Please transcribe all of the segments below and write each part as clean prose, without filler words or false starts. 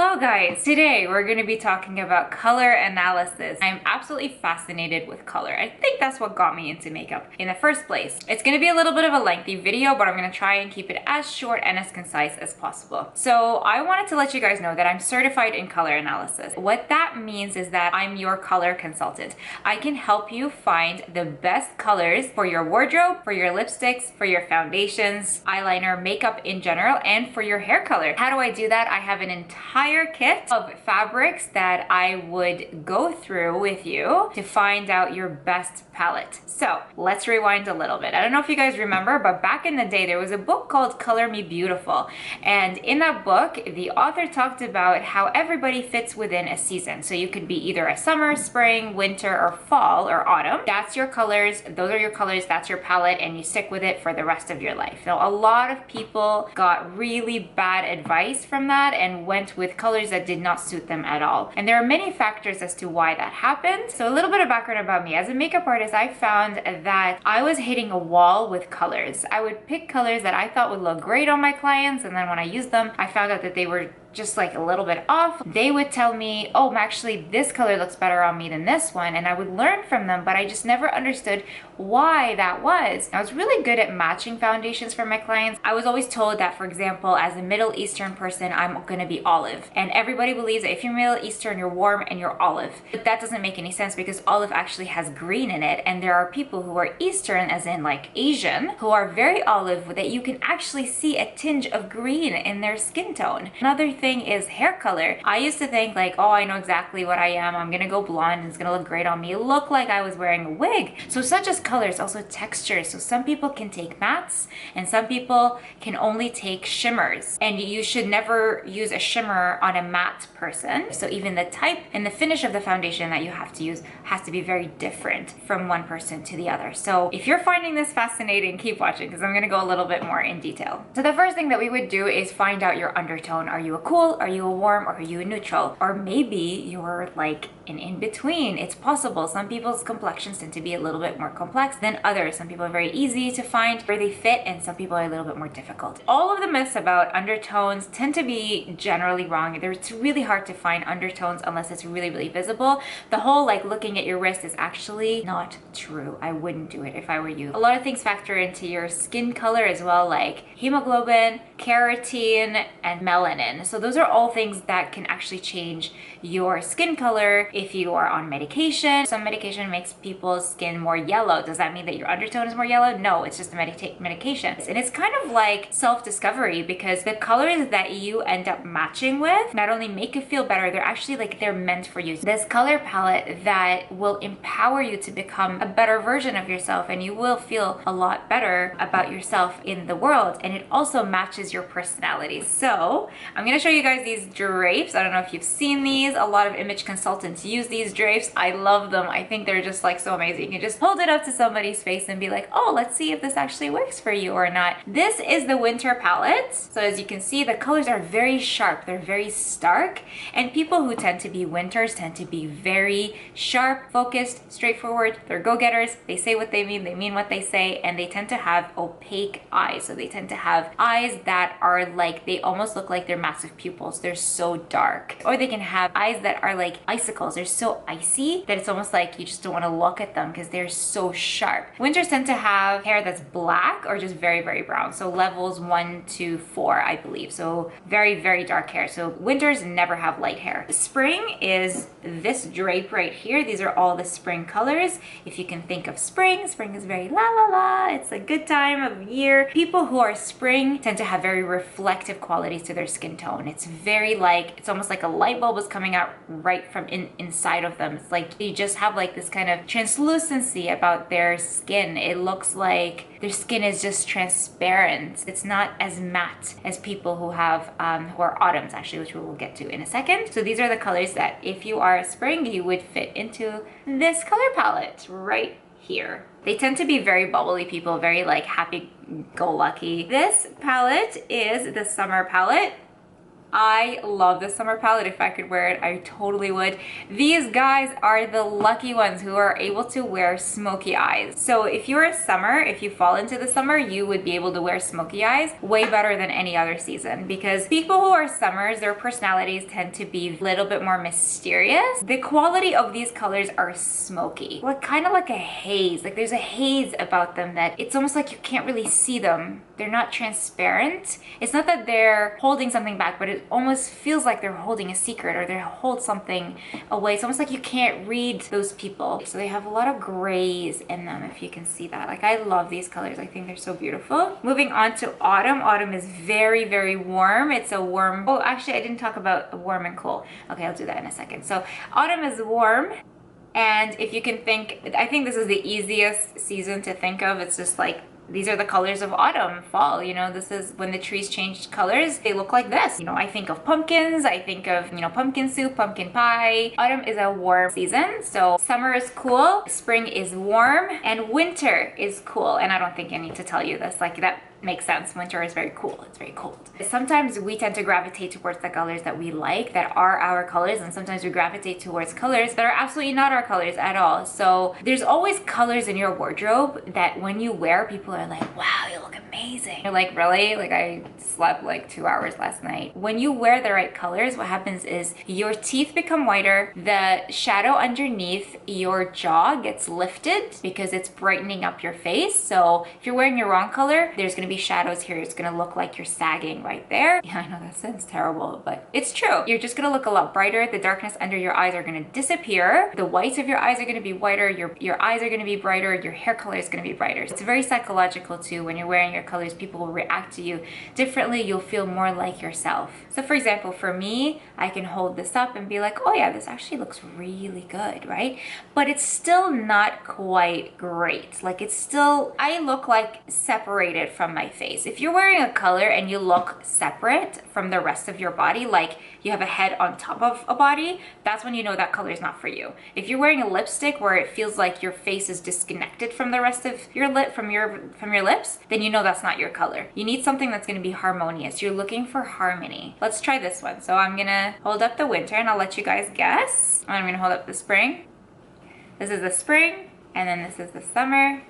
Hello guys! Today we're going to be talking about color analysis. I'm absolutely fascinated with color. I think that's what got me into makeup in the first place. It's going to be a little bit of a lengthy video, but I'm going to try and keep it as short and as concise as possible. So I wanted to let you guys know that I'm certified in color analysis. What that means is that I'm your color consultant. I can help you find the best colors for your wardrobe, for your lipsticks, for your foundations, eyeliner, makeup in general, and for your hair color. How do I do that? I have an entire kit of fabrics that I would go through with you to find out your best palette. So let's rewind a little bit. I don't know if you guys remember, but back in the day, there was a book called Color Me Beautiful. And in that book, the author talked about how everybody fits within a season. So you could be either a summer, spring, winter, or fall, or autumn. That's your colors. Those are your colors. That's your palette, and you stick with it for the rest of your life. Now, a lot of people got really bad advice from that and went with colors that did not suit them at all. And there are many factors as to why that happened. So a little bit of background about me. As a makeup artist, I found that I was hitting a wall with colors. I would pick colors that I thought would look great on my clients, and then when I used them, I found out that they were just like a little bit off. They would tell me, oh, actually this color looks better on me than this one, and I would learn from them, but I just never understood why that was. I was really good at matching foundations for my clients. I was always told that, for example, as a Middle Eastern person, I'm gonna be olive, and everybody believes that if you're Middle Eastern, you're warm and you're olive. But that doesn't make any sense because olive actually has green in it, and there are people who are Eastern, as in like Asian, who are very olive that you can actually see a tinge of green in their skin tone. Another thing is hair color. I used to think like, oh, I know exactly what I am. I'm gonna go blonde and it's gonna look great on me. It looked like I was wearing a wig. So such as colors, also textures. So some people can take mattes and some people can only take shimmers. And you should never use a shimmer on a matte person. So even the type and the finish of the foundation that you have to use has to be very different from one person to the other. So if you're finding this fascinating, keep watching because I'm gonna go a little bit more in detail. So the first thing that we would do is find out your undertone. Are you a cool? Are you a warm? Or are you a neutral? Or maybe you're like an in-between. It's possible. Some people's complexions tend to be a little bit more complex than others. Some people are very easy to find where they fit, and some people are a little bit more difficult. All of the myths about undertones tend to be generally wrong. It's really hard to find undertones unless it's really, really visible. The whole like looking at your wrist is actually not true. I wouldn't do it if I were you. A lot of things factor into your skin color as well, like hemoglobin, keratin, and melanin. So those are all things that can actually change your skin color if you are on medication. Some medication makes people's skin more yellow. Does that mean that your undertone is more yellow? No, it's just a medication. And it's kind of like self-discovery because the colors that you end up matching with not only make you feel better, they're actually like they're meant for you. This color palette that will empower you to become a better version of yourself, and you will feel a lot better about yourself in the world. And it also matches your personality. So I'm going to show you guys these drapes. I don't know if you've seen these. A lot of image consultants use these drapes. I love them. I think they're just like so amazing. You can just hold it up to somebody's face and be like, oh, let's see if this actually works for you or not. This is the winter palette. So as you can see, the colors are very sharp. They're very stark. And people who tend to be winters tend to be very sharp, focused, straightforward. They're go-getters. They say what they mean what they say, and they tend to have opaque eyes. So they tend to have eyes that are like, they almost look like they're massive pupils. They're so dark. Or they can have eyes that are like icicles. They're so icy that it's almost like you just don't want to look at them because they're so sharp. Winters tend to have hair that's black or just very, very brown. So levels 1 to 4, I believe. So very, very dark hair. So winters never have light hair. Spring is this drape right here. These are all the spring colors. If you can think of spring, spring is very la la la. It's a good time of year. People who are spring tend to have very reflective qualities to their skin tone. It's very like, it's almost like a light bulb is coming out right from inside of them. It's like you just have like this kind of translucency about their skin. It looks like their skin is just transparent. It's not as matte as people who have who are autumns, actually, which we will get to in a second. So these are the colors that if you are a spring, you would fit into this color palette right here. They tend to be very bubbly people, very like happy-go-lucky. This palette is the summer palette. I love this summer palette. If I could wear it, I totally would. These guys are the lucky ones who are able to wear smoky eyes. So if you're a summer, if you fall into the summer, you would be able to wear smoky eyes way better than any other season, because people who are summers, their personalities tend to be a little bit more mysterious. The quality of these colors are smoky, like kind of like a haze. Like there's a haze about them that it's almost like you can't really see them. They're not transparent. It's not that they're holding something back, but it almost feels like they're holding a secret, or they hold something away. It's almost like you can't read those people. So they have a lot of grays in them, if you can see that. Like, I love these colors. I think they're so beautiful. Moving on to autumn. Autumn is very, very warm. It's a warm, oh, actually I didn't talk about warm and cool. Okay, I'll do that in a second. So autumn is warm. And if you can think, I think this is the easiest season to think of. It's just like, these are the colors of autumn, fall, you know, this is when the trees change colors. They look like this. You know, I think of pumpkins, I think of, you know, pumpkin soup, pumpkin pie. Autumn is a warm season. So summer is cool, spring is warm, and winter is cool. And I don't think I need to tell you this, like that makes sense. Winter is very cool. It's very cold. Sometimes we tend to gravitate towards the colors that we like, that are our colors, and sometimes we gravitate towards colors that are absolutely not our colors at all. So there's always colors in your wardrobe that when you wear, people are like, wow, you look amazing. You're like, really? Like, I slept like 2 hours last night. When you wear the right colors, what happens is your teeth become whiter, the shadow underneath your jaw gets lifted because it's brightening up your face. So if you're wearing your wrong color, there's going to be shadows here. It's going to look like you're sagging right there. Yeah, I know that sounds terrible, but it's true. You're just going to look a lot brighter. The darkness under your eyes are going to disappear. The whites of your eyes are going to be whiter. Your eyes are going to be brighter. Your hair color is going to be brighter. It's very psychological too. When you're wearing your colors, people will react to you differently. You'll feel more like yourself. So for example, for me, I can hold this up and be like, oh yeah, this actually looks really good, right? But it's still not quite great. Like, it's still, I look like separated from my face. If you're wearing a color and you look separate from the rest of your body, like you have a head on top of a body, that's when you know that color is not for you. If you're wearing a lipstick where it feels like your face is disconnected from the rest of your lip, from your lips, then you know that's not your color. You need something that's going to be harmonious. You're looking for harmony. Let's try this one. So I'm gonna hold up the winter and I'll let you guys guess. I'm gonna hold up the spring. This is the spring, and then this is the summer.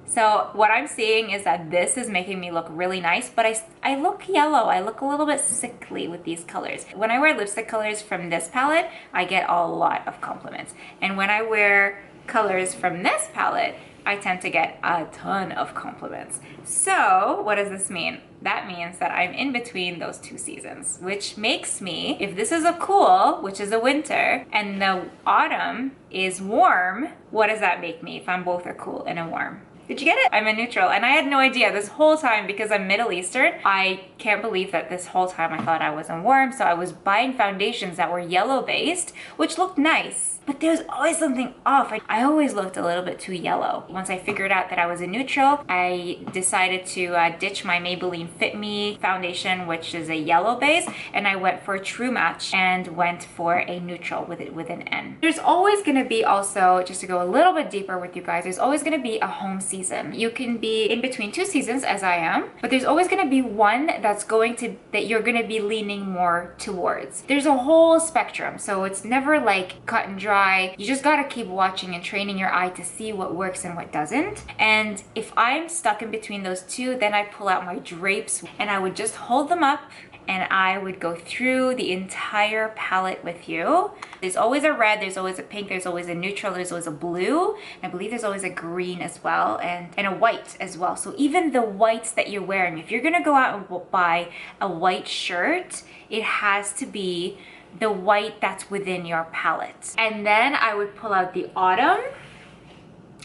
So what I'm seeing is that this is making me look really nice, but I look yellow. I look a little bit sickly with these colors. When I wear lipstick colors from this palette, I get a lot of compliments. And when I wear colors from this palette, I tend to get a ton of compliments. So what does this mean? That means that I'm in between those two seasons, which makes me, if this is a cool, which is a winter, and the autumn is warm, what does that make me if I'm both a cool and a warm? Did you get it? I'm a neutral, and I had no idea this whole time because I'm Middle Eastern. I can't believe that this whole time I thought I wasn't warm, so I was buying foundations that were yellow based, which looked nice. But there's always something off. I always looked a little bit too yellow. Once I figured out that I was a neutral, I decided to ditch my Maybelline Fit Me foundation, which is a yellow base, and I went for a true match and went for a neutral with an N. There's always gonna be also, just to go a little bit deeper with you guys, there's always gonna be a home season. You can be in between two seasons, as I am, but there's always gonna be one that you're gonna be leaning more towards. There's a whole spectrum, so it's never like cut and dry. You just gotta keep watching and training your eye to see what works and what doesn't. And if I'm stuck in between those two, then I pull out my drapes and I would just hold them up and I would go through the entire palette with you. There's always a red, there's always a pink, there's always a neutral, there's always a blue. I believe there's always a green as well, and a white as well. So even the whites that you're wearing, if you're gonna go out and buy a white shirt, it has to be the white that's within your palette. And then I would pull out the autumn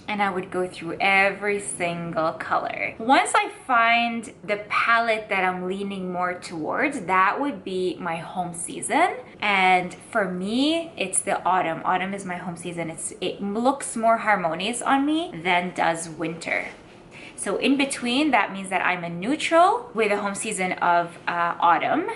and I would go through every single color. Once I find the palette that I'm leaning more towards, that would be my home season. And for me, it's the autumn. Autumn is my home season. It looks more harmonious on me than does winter. So in between, that means that I'm a neutral with a home season of autumn.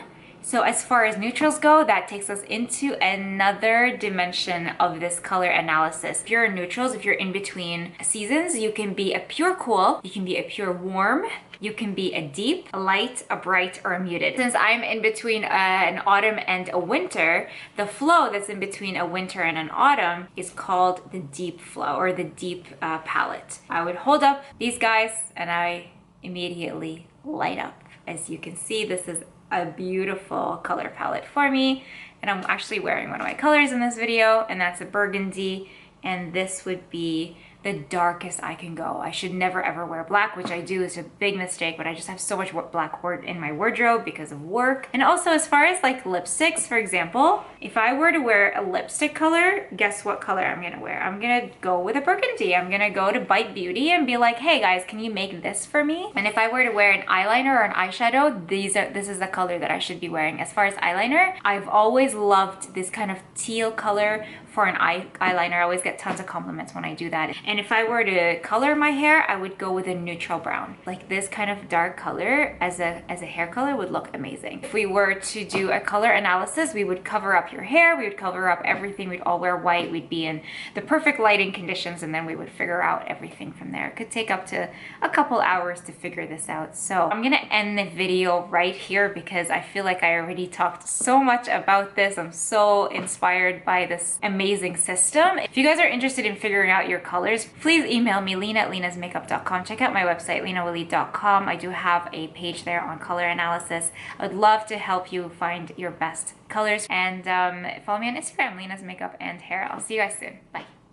So as far as neutrals go, that takes us into another dimension of this color analysis. If you're in neutrals, if you're in between seasons, you can be a pure cool, you can be a pure warm, you can be a deep, a light, a bright, or a muted. Since I'm in between an autumn and a winter, the flow that's in between a winter and an autumn is called the deep flow or the deep palette. I would hold up these guys and I immediately light up. As you can see, this is a beautiful color palette for me. And I'm actually wearing one of my colors in this video, and that's a burgundy. And this would be the darkest I can go. I should never ever wear black, which I do. Is a big mistake, but I just have so much black in my wardrobe because of work. And also as far as like lipsticks, for example, if I were to wear a lipstick color, guess what color I'm gonna wear? I'm gonna go with a burgundy. I'm gonna go to Bite Beauty and be like, hey guys, can you make this for me? And if I were to wear an eyeliner or an eyeshadow, this is the color that I should be wearing. As far as eyeliner, I've always loved this kind of teal color for an eyeliner. I always get tons of compliments when I do that. And if I were to color my hair, I would go with a neutral brown. Like this kind of dark color as a hair color would look amazing. If we were to do a color analysis, we would cover up your hair, we would cover up everything, we'd all wear white, we'd be in the perfect lighting conditions, and then we would figure out everything from there. It could take up to a couple hours to figure this out. So I'm gonna end the video right here because I feel like I already talked so much about this. I'm so inspired by this amazing system. If you guys are interested in figuring out your colors, please email me, lina@linasmakeup.com. Check out my website, linawaled.com. I do have a page there on color analysis. I would love to help you find your best colors. And follow me on Instagram, Lina's Makeup and Hair. I'll see you guys soon. Bye.